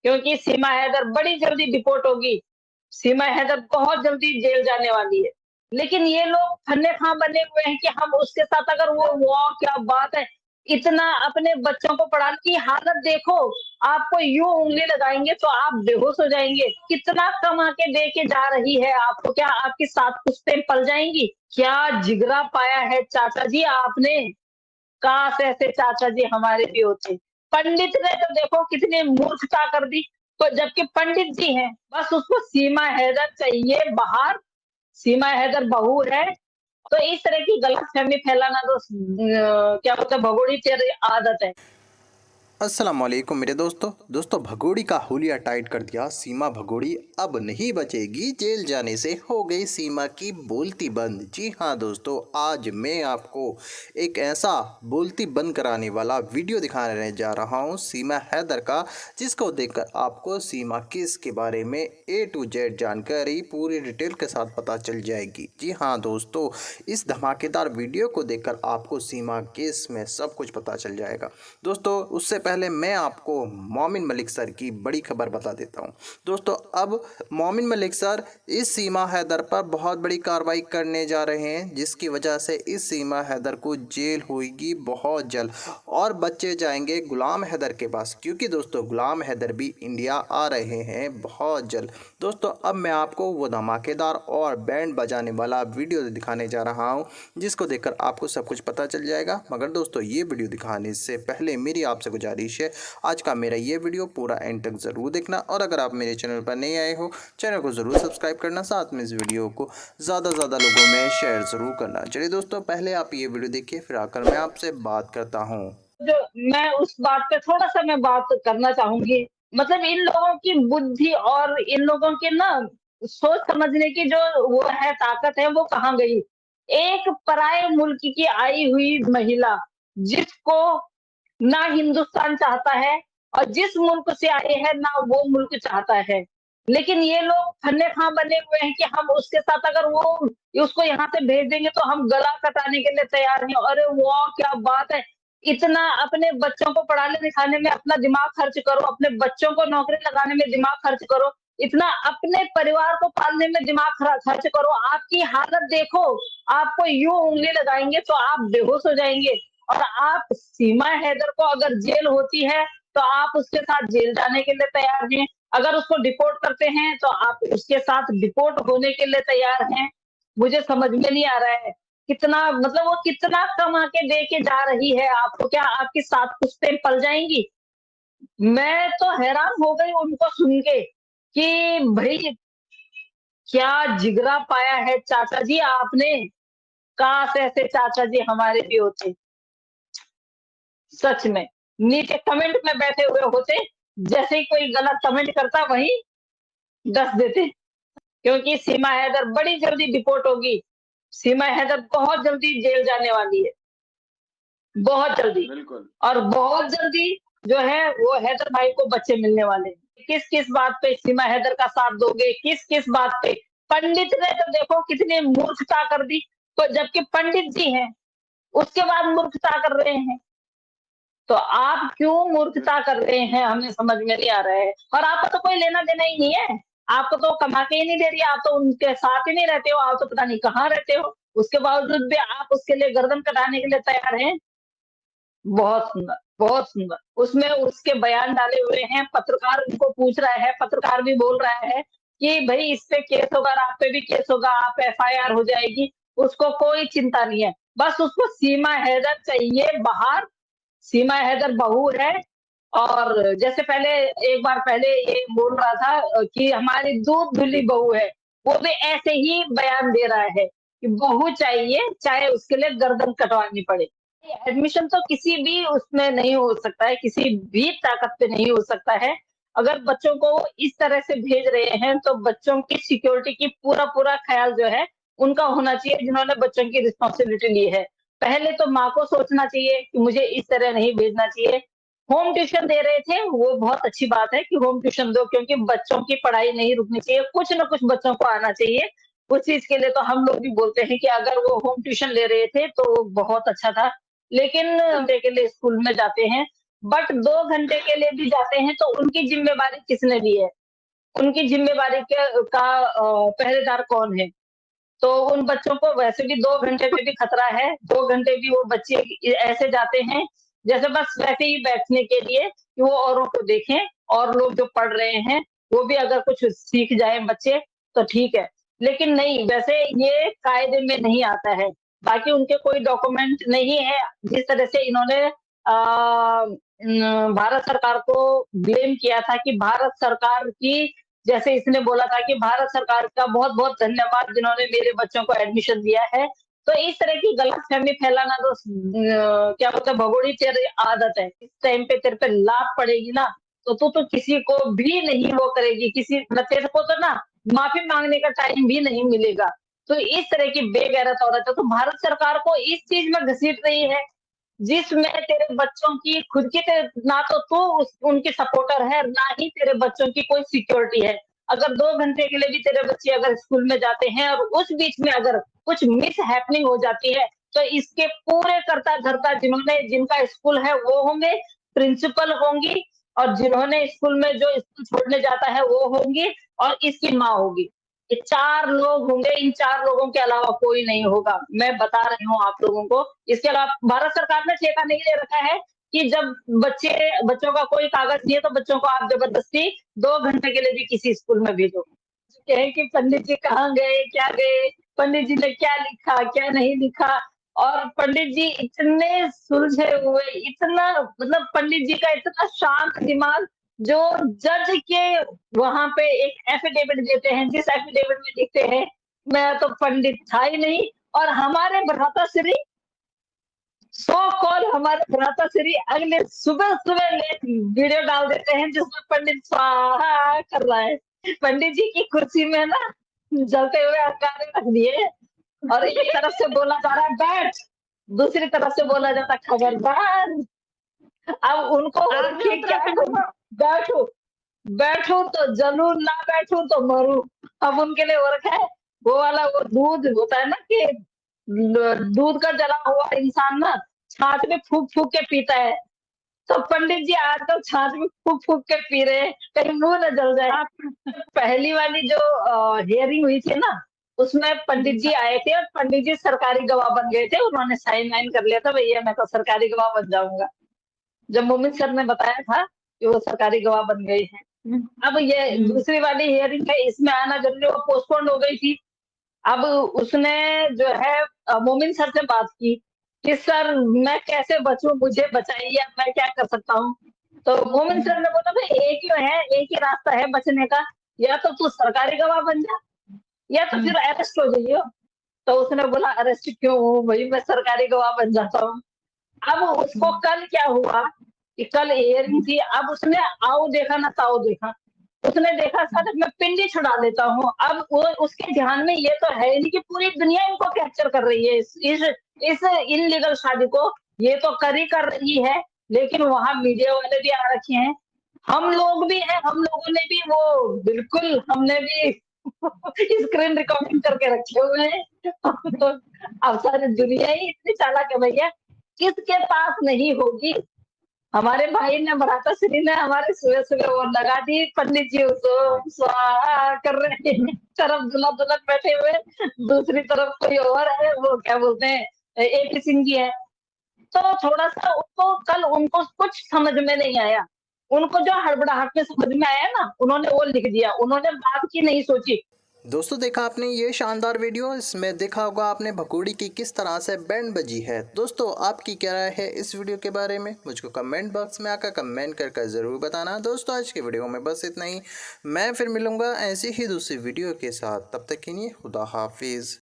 क्योंकि सीमा हैदर बड़ी जल्दी डिपोर्ट होगी। सीमा हैदर बहुत जल्दी जेल जाने वाली है। लेकिन ये लोग फन्ने-खां बने हुए हैं कि हम उसके साथ अगर वो वाह! क्या बात है! इतना अपने बच्चों को पढ़ाने की हालत देखो, आपको यूँ उँगली लगाएँगे तो आप बेहोश हो जाएँगे। कितना कमा के दे के जा रही है आपको, क्या आपकी 7 पुश्तें पल जाएँगी? क्या जिगरा पाया है चाचा जी आपने? काश ऐसे चाचा जी हमारे भी होते। पंडित ने तो देखो कितनी मूर्खता कर दी, तो जबकि पंडित जी हैं, बस उसको सीमा हैदर चाहिए बाहर, सीमा हैदर बहू है, तो इस तरह की गलतफ़हमी फैलाना तो क्या बोलते हैं भगोड़ी तेरी आदत है। अस्सलाम वालेकुम मेरे दोस्तों भगोड़ी का हुलिया टाइट कर दिया। सीमा भगोड़ी अब नहीं बचेगी, जेल जाने से हो गई सीमा की बोलती बंद। जी हाँ दोस्तों, आज मैं आपको एक ऐसा बोलती बंद कराने वाला वीडियो दिखाने जा रहा हूँ सीमा हैदर का, जिसको देखकर आपको सीमा केस के बारे में A to Z जानकारी पूरी डिटेल के साथ पता चल जाएगी। जी हाँ दोस्तों, इस धमाकेदार वीडियो को देखकर आपको सीमा केस में सब कुछ पता चल जाएगा। दोस्तों उससे पहले मैं आपको मोमिन मलिक सर की बड़ी खबर बता देता हूं। दोस्तों अब मोमिन मलिक सर इस सीमा हैदर पर बहुत बड़ी कार्रवाई करने जा रहे हैं, जिसकी वजह से इस सीमा हैदर को जेल होगी बहुत जल्द और बच्चे जाएंगे गुलाम हैदर के पास, क्योंकि दोस्तों गुलाम हैदर भी इंडिया आ रहे हैं बहुत जल्द। दोस्तों अब मैं आपको वो धमाकेदार और बैंड बजाने वाला वीडियो दिखाने जा रहा हूं, जिसको देखकर आपको सब कुछ पता चल जाएगा। मगर दोस्तों ये वीडियो दिखाने से पहले मेरी आपसे गुजारिश है, आज का मेरा ये वीडियो पूरा एंड तक ज़रूर देखना, और अगर आप मेरे चैनल पर नए आए हो चैनल को ज़रूर सब्सक्राइब करना, साथ में इस वीडियो को ज़्यादा से ज़्यादा लोगों में शेयर ज़रूर करना। चलिए दोस्तों पहले आप ये वीडियो देखिए, फिर आकर मैं आपसे बात करता हूँ। जो मैं उस बात पे थोड़ा-सा मैं बात करना चाहूँगी। मतलब इन लोगों की बुद्धि और इन लोगों के ना सोच समझने की जो वो है ताकत है वो कहाँ गई? एक पराए मुल्क की आई हुई महिला जिसको ना हिंदुस्तान चाहता है और जिस मुल्क से आए हैं ना वो मुल्क चाहता है। लेकिन ये लोग फन्ने-खां बने हुए हैं कि हम उसके साथ अगर वो उसको यहाँ से भेज देंगे तो हम गला कटाने के लिए तैयार हैं। अरे वाह! क्या बात है! इतना अपने बच्चों को पढ़ाने-लिखाने में अपना दिमाग खर्च करो, अपने बच्चों को नौकरी लगाने में दिमाग खर्च करो, इतना अपने परिवार को पालने में दिमाग खर्च करो। आपकी हालत देखो, आपको यूँ उँगली लगाएँगे तो आप बेहोश हो जाएँगे। और आप सीमा हैदर को अगर जेल होती है, तो आप उसके साथ जेल जाने के लिए तैयार हैं। अगर उसको डिपोर्ट करते हैं, तो आप उसके साथ डिपोर्ट होने के लिए तैयार हैं। मुझे समझ में नहीं आ रहा है, कितना मतलब वो कितना कमा के दे के जा रही है आपको, क्या आपकी 7 पुश्तें पल जाएँगी? मैं तो हैरान हो गई उनको सुन के कि भई क्या जिगरा पाया है चाचा जी आपने, काश ऐसे चाचा जी हमारे भी होते। सच में, नीचे कमेंट में बैठे हुए होते, जैसे ही कोई गलत कमेंट करता वहीं डस देते, क्योंकि सीमा हैदर बड़ी जल्दी डिपोर्ट होगी। सीमा हैदर बहुत जल्दी जेल जाने वाली है, बहुत जल्दी। बिल्कुल। और बहुत जल्दी जो है वो हैदर भाई को बच्चे मिलने वाले हैं। किस-किस बात पे सीमा हैदर का साथ दोगे? किस-किस बात पे? पंडित ने तो देखो कितनी मूर्खता कर दी, तो जबकि पंडित जी हैं, उसके बाद मूर्खता कर रहे हैं। तो आप क्यों मूर्खता कर रहे हैं, हमें समझ में नहीं आ रहा है। और आपको तो कोई लेना-देना ही नहीं है। आपको तो कमा के ही नहीं दे रही है, आप तो उनके साथ ही नहीं रहते हो, आप तो पता नहीं कहाँ रहते हो। उसके बावजूद भी आप उसके लिए गर्दन कटाने के लिए तैयार हैं। बहुत सुंदर, बहुत सुंदर। उसमें उसके बयान डाले हुए हैं, पत्रकार उनको पूछ रहा है, पत्रकार भी बोल रहा है कि भई इस पे केस होगा और आप पे भी केस होगा, आप एफआईआर हो जाएगी, उसको कोई चिंता नहीं है। बस उसको सीमा हैदर चाहिए बाहर, सीमा हैदर बहू है। और जैसे पहले एक बार पहले ये बोल रहा था कि हमारी दूध धुली बहू है, वो भी ऐसे ही बयान दे रहा है कि बहू चाहिए, चाहे उसके लिए गर्दन कटवानी पड़े। एडमिशन तो किसी भी उसमें नहीं हो सकता है, किसी भी ताकत पे नहीं हो सकता है। अगर बच्चों को इस तरह से भेज रहे हैं, तो बच्चों की सिक्योरिटी की पूरा-पूरा ख़्याल जो है, उनका होना चाहिए जिन्होंने बच्चों की रिस्पॉन्सिबिलिटी ली है। पहले तो माँ को सोचना चाहिए कि मुझे इस तरह नहीं भेजना चाहिए। होम ट्यूशन दे रहे थे, वो बहुत अच्छी बात है कि होम ट्यूशन दो, क्योंकि बच्चों की पढ़ाई नहीं रुकनी चाहिए, कुछ न कुछ बच्चों को आना चाहिए। उस चीज़ के लिए तो हम लोग भी बोलते हैं कि अगर वो होम ट्यूशन ले रहे थे, तो बहुत अच्छा था। लेकिन डे के लिए स्कूल में जाते हैं, बट 2 घंटे के लिए भी जाते हैं तो उनकी ज़िम्मेवारी किसने ली है? उनकी ज़िम्मेवारी पहरेदार कौन है? तो उन बच्चों को वैसे भी 2 घंटे में भी खतरा है, 2 घंटे भी वो बच्चे ऐसे जाते हैं, जैसे बस वैसे ही बैठने के लिए कि वो औरों को देखें और लोग जो पढ़ रहे हैं, वो भी अगर कुछ सीख जाएँ बच्चे, तो ठीक है। लेकिन नहीं, वैसे ये कायदे में नहीं आता है। बाकी उनके कोई डॉक्यूमेंट नहीं है, जिस तरह से इन्होंने भारत सरकार को ब्लेम किया था कि भारत सरकार की जैसे इसने बोला था कि भारत सरकार का बहुत-बहुत धन्यवाद जिन्होंने मेरे बच्चों को एडमिशन दिया है। तो इस तरह की गलतफ़हमी फैलाना तो क्या बोलते हैं भगोड़ी तेरी आदत है। इस टाइम पे तेरे पे लात पड़ेगी ना, तो तू तो किसी को भी नहीं वो करेगी, किसी मतलब तेरे को तो ना माफ़ी माँगने का टाइम भी नहीं मिलेगा। तो इस तरह की बेगैरत औरत है, तो भारत सरकार को इस चीज़ में घसीट रही है जिसमें तेरे बच्चों की खुद की ना तो तू उनकी सपोर्टर है, ना ही तेरे बच्चों की कोई सिक्योरिटी है। अगर 2 घंटे के लिए भी तेरे बच्चे अगर स्कूल में जाते हैं और उस बीच में अगर कुछ मिसहैपनिंग हो जाती है, तो इसके पूरे कर्ता-धर्ता जिनका स्कूल है वो होंगे, प्रिंसिपल होंगी और जिन्होंने स्कूल में जो स्कूल छोड़ने जाता है वो होंगी और इसकी माँ होगी। ये 4 लोग होंगे, इन 4 लोगों के अलावा कोई नहीं होगा। मैं बता रही हूँ आप लोगों को। इसके अलावा भारत सरकार ने ठेका नहीं ले रखा है कि जब बच्चों का कोई कागज़ नहीं है तो बच्चों को आप ज़बरदस्ती 2 घंटे के लिए भी किसी स्कूल में भेजो। कहें कि पंडित जी कहाँ गए, क्या गए, पंडित जी ने क्या लिखा, क्या नहीं लिखा और पंडित जी इतने सुलझे हुए, इतना मतलब पंडित जी का इतना शांत दिमाग जो जज के वहाँ पे एक एफिडेविट देते हैं, जिस एफिडेविट में लिखते हैं, मैं तो पंडित था ही नहीं और हमारे भ्राताश्री सो कॉल हमारे भ्राताश्री अगले सुबह-सुबह एक वीडियो डाल देते हैं जिसमें पंडित स्वाहा कर रहा है। पंडित जी की कुर्सी में ना जलते हुए अंगारे रख दिए और एक तरफ से बोला जा रहा है बैठ, दूसरी तरफ से बोला जाता है खबरदार। अब उनको आप भी कि क्या उत्तराखंड करूँ? बैठूँ, बैठूँ तो जलूँ, ना बैठूँ तो मरूँ। अब उनके लिए हो रखा है वो वाला वो दूध होता है ना कि दूध का जला हुआ इंसान ना छाछ में फूँक-फूँक के पीता है। तो पंडित जी आजकल छाछ में फूँक-फूँक के पी रहे हैं, कहीं मुँह ना जल जाए। आप पहली वाली जो हियरिंग हुई थी ना, उसमें पंडित जी, जी आए थे और पंडित जी सरकारी गवाह बन गए थे। उन्होंने साइन-वाइन कर लिया था, भैया मैं तो सरकारी गवाह बन जाऊँगा। जब मोमिन सर ने बताया था कि वो सरकारी गवाह बन गए हैं। हुँ, अब ये हुँ, दूसरी वाली हियरिंग है, इसमें आना ज़रूरी वो पोस्टपोन्ड हो गई थी। अब उसने जो है मोमिन सर से बात की कि सर मैं कैसे बचूँ? मुझे बताइए अब मैं क्या कर सकता हूँ? तो मोमिन हुँ, सर ने बोला भई एक ही रास्ता है बचने का, या तो तू सरकारी गवाह बन जा या तो हुँ, फिर अरेस्ट हो जाइयो। तो उसने बोला अरेस्ट क्यों हूँ भई मैं सरकारी गवाह बन जाता हूँ। अब उसको हुँ, कल क्या हुआ कि कल हियरिंग थी, अब उसने आओ देखा ना ताऊ देखा। उसने देखा हुँ, सर मैं पिंडी छुड़ा लेता हूँ। अब वो उसके ध्यान में ये तो है नहीं कि पूरी दुनिया इनको कैप्चर कर रही है इस इल्लीगल शादी को, ये तो कर ही कर रही है, लेकिन वहाँ मीडिया वाले भी आ रखे हैं। हम लोग भी हैं, हम लोगों ने भी वो बिल्कुल हमने भी स्क्रीन रिकॉर्डिंग करके रखे हुए हैं। तो अब सारी दुनिया ही इतनी चालाक है भैया, किसके पास नहीं होगी? हमारे भाई ने भ्राताश्री ने हमारे सुबह-सुबह वो लगा दी पंडित जी ओम स्वाहा कर रहे हैं। तरफ दूल्हा-दुल्हन बैठे हुए, दूसरी तरफ कोई और है, वो क्या बोलते हैं एपी सिंह जी है। तो थोड़ा-सा उनको कुछ समझ में नहीं आया। उनको जो हड़बड़ाहट में समझ में आया ना, उन्होंने वो लिख दिया, उन्होंने बात की नहीं सोची। दोस्तों देखा आपने ये शानदार वीडियो, इसमें देखा होगा आपने भगोड़ी की किस तरह से बैंड बजी है। दोस्तों आपकी क्या राय है इस वीडियो के बारे में, मुझको कमेंट बॉक्स में आकर कमेंट कर ज़रूर बताना। दोस्तों आज के वीडियो में बस इतना ही, मैं फिर मिलूँगा ऐसी ही दूसरी वीडियो के साथ, तब तक के लिए खुदा हाफिज़।